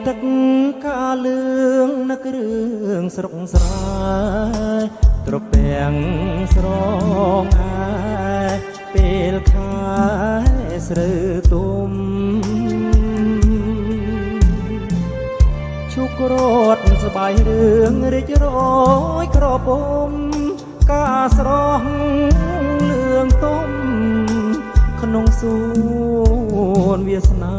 ទឹកកាលឿងនឹករឿងស្រុកស្រែត្រពាំងស្រងអាយពេលខែស្រូវទុំឈុករត់ស្បាយរឿងរីករយក្រពុំការស្រស់លឿងទុំក្នុងសួនវាសនា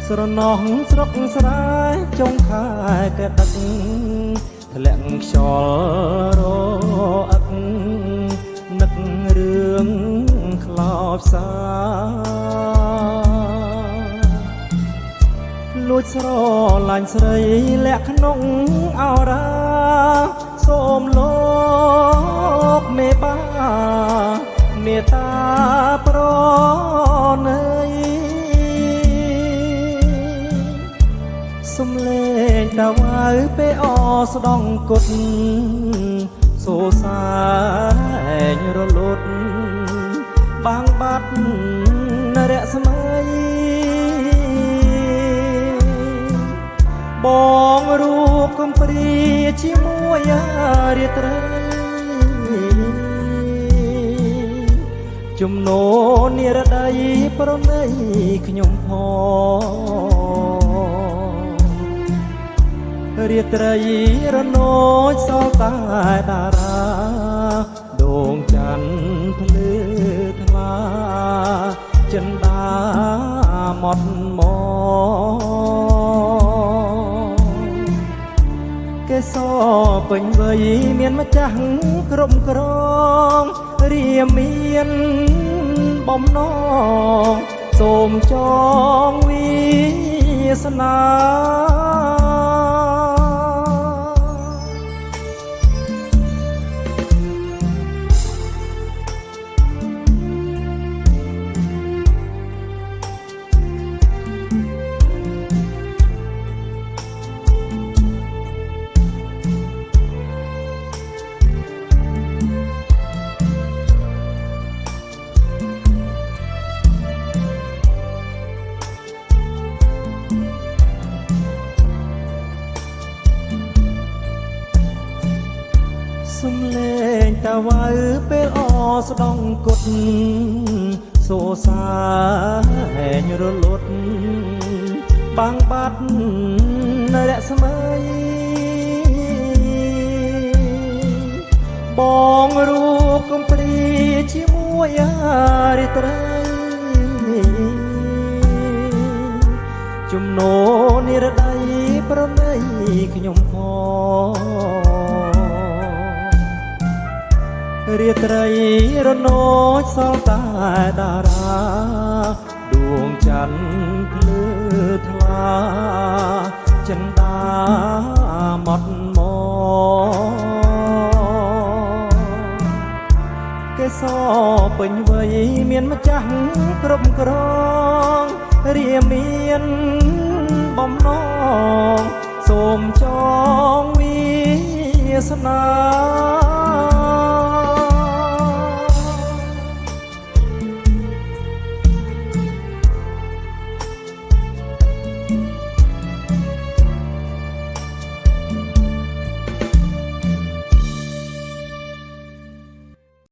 ស្រណោះស្រុកស្រែចុងខែកដឹកធ្លាក់ខ្យល់រអឹកនឹករឿងខ្លោចសាលួចស្រឡាញ់ស្រីលាក់ក្នុងអរាសូមលោកមេបាមេត្តាប្រណីសំលេងតាវ៉ៅពេលអស្ដងគុតសូសាែងរលត់បាំងបាត់រស្មីបងរូបកំព្រាជាមួយរាត្រីជំនោនិរដីប្រណីខ្ញុំផងរាត្រីរនោចសល់តែតារាដងច័ន្ទភ្លឺថ្លាចិន្តាម៉ត់មកេសពេញវ័យមានម្ចាស់គ្រប់គ្រងរាមានបំណងសូមចងវាសនាសំលេងតាវ៉ៅពេលអស្ដងគុតសូសាែងរលត់បាំងបាត់រស្មីបងរូបកំព្រាជាមួយរាត្រីជំនោនិរដីប្រណីខ្ញុំផងរាត្រីរនោចសល់តែតារាដួងច័ន្ទភ្លឺថ្លាចិន្តាម៉ត់មកេសពេញវ័យមានម្ចាស់គ្រប់គ្រងរាមានបំណងសូមចងវាសនា